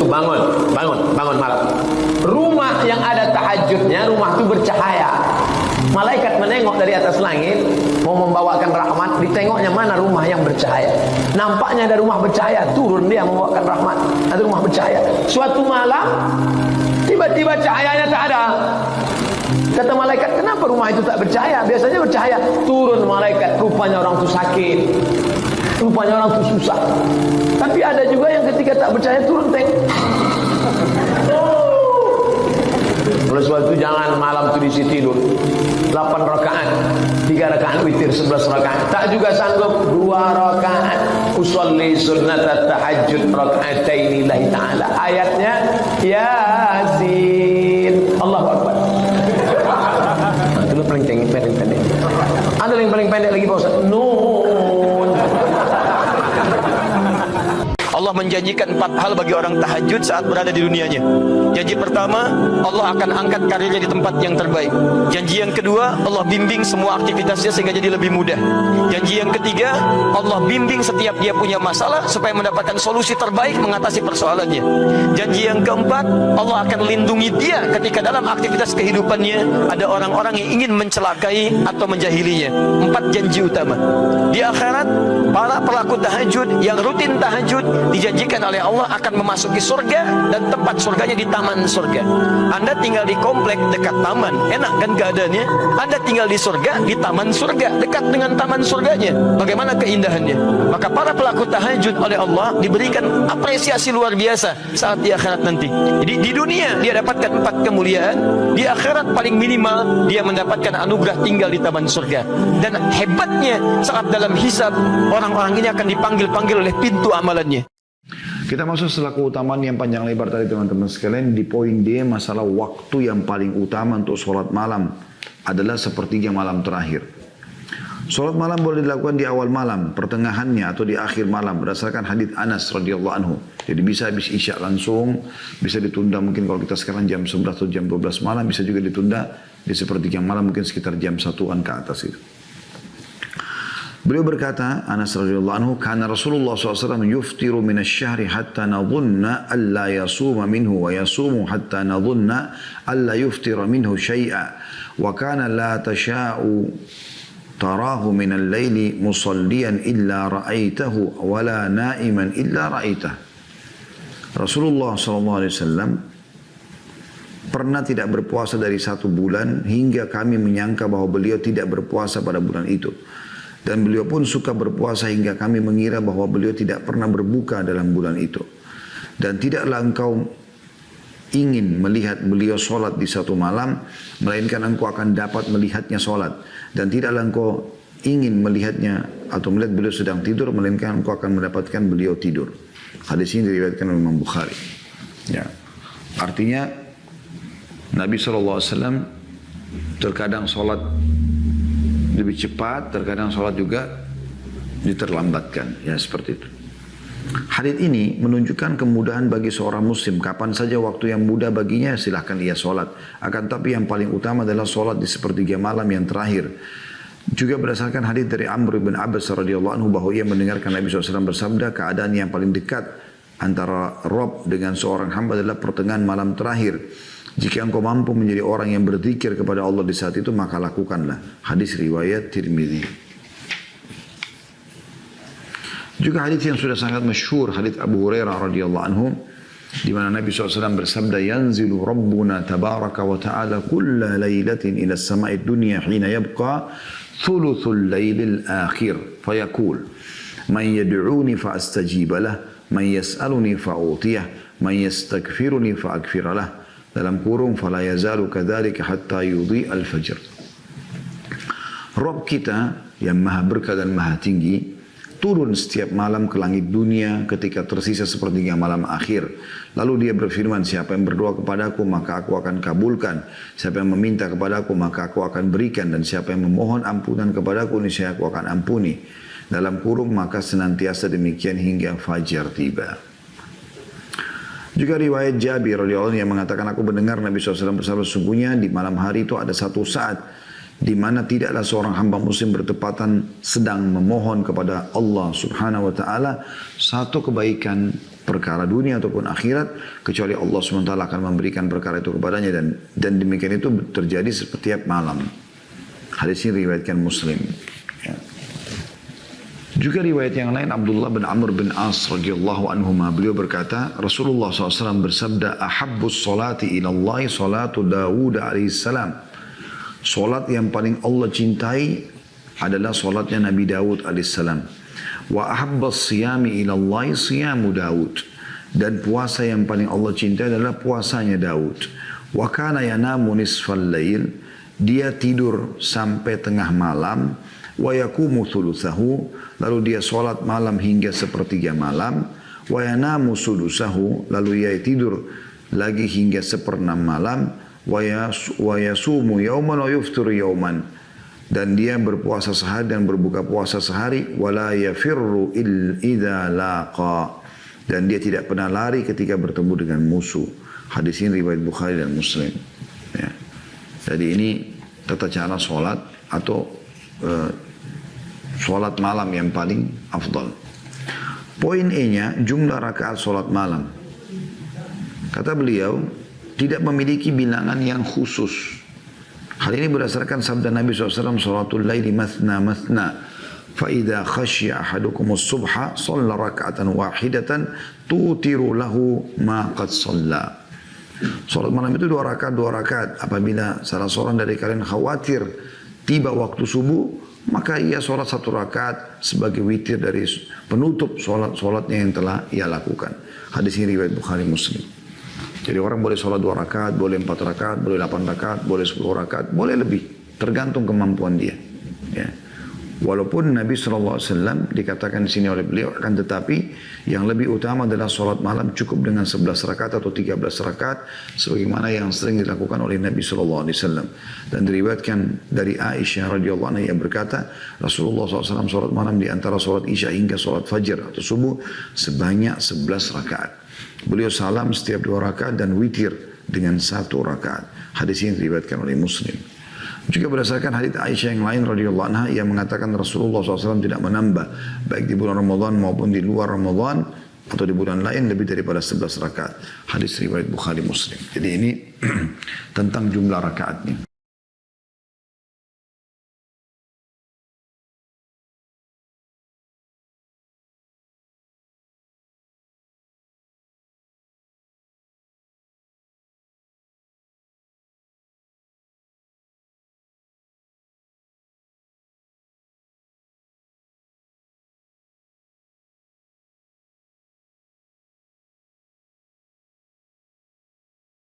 bangun malam. Rumah yang ada tahajudnya, rumah itu bercahaya. Malaikat menengok dari atas langit, mau membawakan rahmat, ditengoknya mana rumah yang bercahaya. Nampaknya ada rumah bercahaya, turun dia membawakan rahmat. Ada rumah bercahaya. Suatu malam, tiba-tiba cahayanya tak ada. Kata malaikat, kenapa rumah itu tak bercahaya? Biasanya bercahaya. Turun malaikat, rupanya orang itu sakit, rupanya orang itu susah. Tapi ada juga yang ketika tak bercahaya turun oleh sebab itu jangan malam itu diisi tidur 8 rakaat, 3 rakaat witir, 11 rakaat. Tak juga sanggup 2 rakaat. Usolli sunnat tahajud rakaatain lillahi ta'ala. Ayatnya Yasin. Allahu Akbar. Itu paling pendek. Ada yang paling pendek lagi Pak Ustaz. Nun. Allah menjanjikan 4 hal bagi orang tahajud saat berada di dunianya. Janji pertama, Allah akan angkat karirnya di tempat yang terbaik. Janji yang kedua, Allah bimbing semua aktivitasnya sehingga jadi lebih mudah. Janji yang ketiga, Allah bimbing setiap dia punya masalah supaya mendapatkan solusi terbaik mengatasi persoalannya. Janji yang keempat, Allah akan lindungi dia ketika dalam aktivitas kehidupannya ada orang-orang yang ingin mencelakai atau menjahilinya. 4 janji utama. Di akhirat, para pelaku tahajud yang rutin tahajud dijanjikan oleh Allah akan memasuki surga dan tempat surganya di taman surga. Anda tinggal di komplek dekat taman, enak kan keadaannya? Anda tinggal di surga, di taman surga, dekat dengan taman surganya. Bagaimana keindahannya? Maka para pelaku tahajud oleh Allah diberikan apresiasi luar biasa saat di akhirat nanti. Jadi di dunia dia dapatkan 4 kemuliaan, di akhirat paling minimal dia mendapatkan anugerah tinggal di taman surga. Dan hebatnya saat dalam hisab, orang-orang ini akan dipanggil-panggil oleh pintu amalannya. Kita masuk setelah keutamaan yang panjang lebar tadi teman-teman sekalian. Di poin D, masalah waktu yang paling utama untuk sholat malam adalah sepertiga malam terakhir. Sholat malam boleh dilakukan di awal malam, pertengahannya atau di akhir malam berdasarkan hadits Anas radhiyallahu anhu. Jadi bisa habis isya langsung, bisa ditunda mungkin kalau kita sekarang jam 11 atau jam 12 malam, bisa juga ditunda di sepertiga malam mungkin sekitar jam 1-an ke atas itu. Beliau berkata, Anas radhiyallahu anhu, "Kana Rasulullah SAW yuftiru min asy-syahri hatta nadhunna alla yasuma minhu wa yasumu hatta nadhunna alla yuftira minhu syai'a wa kana la tasha'u tarahu min al-laili musalliyan illa ra'aitahu wa la na'iman illa ra'aitah." Rasulullah SAW pernah tidak berpuasa dari 1 bulan hingga kami menyangka bahwa beliau tidak berpuasa pada bulan itu. Dan beliau pun suka berpuasa hingga kami mengira bahwa beliau tidak pernah berbuka dalam bulan itu. Dan tidaklah engkau ingin melihat beliau sholat di 1 malam, melainkan engkau akan dapat melihatnya sholat. Dan tidaklah engkau ingin melihatnya atau melihat beliau sedang tidur, melainkan engkau akan mendapatkan beliau tidur. Hadis ini diriwayatkan oleh Imam Bukhari. Ya. Artinya Nabi SAW terkadang sholat lebih cepat, terkadang sholat juga diterlambatkan, ya seperti itu. Hadits ini menunjukkan kemudahan bagi seorang muslim. Kapan saja waktu yang mudah baginya, silahkan ia sholat. Akan tapi yang paling utama adalah sholat di sepertiga malam yang terakhir. Juga berdasarkan hadits dari Amr bin Abbas radhiyallahu anhu bahwa ia mendengarkan Nabi SAW bersabda, keadaan yang paling dekat antara Rabb dengan seorang hamba adalah pertengahan malam terakhir. Jika engkau mampu menjadi orang yang berzikir kepada Allah di saat itu, maka lakukanlah. Hadis riwayat Tirmidzi. Juga hadis yang sudah sangat masyhur, hadis Abu Hurairah radhiyallahu anhu, di mana Nabi SAW bersabda, "Yanzilu Rabbuna tabaraka wa ta'ala kulla lailatin ila as-sama'i dunya hina yabqa thuluthul lailil akhir, fayaqul, man yad'uni fa astajib lah, man yas'aluni fa utiyah, man yastaghfiruni fa aghfir lah." Dalam kurung, fala yazalu kadzalika hatta yudhi al-fajr. Rabb kita yang maha berkah dan maha tinggi turun setiap malam ke langit dunia ketika tersisa sepertiga malam akhir. Lalu dia berfirman, siapa yang berdoa kepadaku maka aku akan kabulkan, siapa yang meminta kepadaku maka aku akan berikan, dan siapa yang memohon ampunan kepadaku niscaya aku akan ampuni. Dalam kurung, maka senantiasa demikian hingga fajar tiba. Juga riwayat Jabir radhiyallahu anhu yang mengatakan, aku mendengar Nabi SAW bersabda, sungguhnya di malam hari itu ada satu saat di mana tidaklah seorang hamba muslim bertepatan sedang memohon kepada Allah Subhanahu wa taala satu kebaikan perkara dunia ataupun akhirat kecuali Allah SWT akan memberikan perkara itu kepadanya dan demikian itu terjadi setiap malam. Hadis ini riwayatkan Muslim. Ya. Juga riwayat yang lain Abdullah bin Amr bin As radhiyallahu anhuma beliau berkata Rasulullah SAW bersabda ahabbus salati ilallahi salatu Dawud alaihissalam. Salat yang paling Allah cintai adalah salatnya Nabi Dawud alaihissalam. Wa ahabbas siyami ilallahi siyamu Daud. Dan puasa yang paling Allah cintai adalah puasanya Daud. Wa kana yanamu nisfal lail. Dia tidur sampai tengah malam. Wa yakumu thuluthahu. Lalu dia solat malam hingga sepertiga malam. Wa yanamu sudusahu. Lalu ia tidur lagi hingga seperenam malam. Wa yasumu yauman wa yuftiru yauman. Dan dia berpuasa sehari dan berbuka puasa sehari. Wala yafirru idza laqa. Dan dia tidak pernah lari ketika bertemu dengan musuh. Hadis ini riwayat Bukhari dan Muslim. Ya. Jadi ini tata cara solat atau solat malam yang paling afdal. Poin E-nya jumlah rakaat solat malam. Kata beliau tidak memiliki bilangan yang khusus. Hal ini berdasarkan sabda Nabi SAW, salatul laili mathna mathna. Fa'idha khasya ahadukumus subha, salla raka'atan wahidatan, tutiru lahu ma qad salla. Salat malam itu 2 rakaat. Apabila salah seorang dari kalian khawatir tiba waktu subuh, maka ia salat 1 rakaat sebagai witir dari penutup salatnya yang telah ia lakukan. Hadis ini riwayat Bukhari Muslim. Jadi orang boleh sholat 2 rakaat, boleh 4 rakaat, boleh 8 rakaat, boleh 10 rakaat, boleh lebih. Tergantung kemampuan dia. Ya. Walaupun Nabi SAW dikatakan di sini oleh beliau, akan tetapi yang lebih utama adalah sholat malam cukup dengan 11 rakaat atau 13 rakaat, sebagaimana yang sering dilakukan oleh Nabi SAW. Dan diriwayatkan dari Aisyah radhiyallahu anha yang berkata, Rasulullah SAW sholat malam di antara sholat isya hingga sholat fajar atau subuh sebanyak 11 rakaat. Beliau salam setiap 2 rakaat dan witir dengan 1 rakaat. Hadis ini diriwayatkan oleh Muslim. Juga berdasarkan hadis Aisyah yang lain radhiyallahu anha yang mengatakan Rasulullah SAW tidak menambah baik di bulan Ramadan maupun di luar Ramadan atau di bulan lain lebih daripada 11 rakaat. Hadis riwayat Bukhari Muslim. Jadi ini tentang jumlah rakaatnya.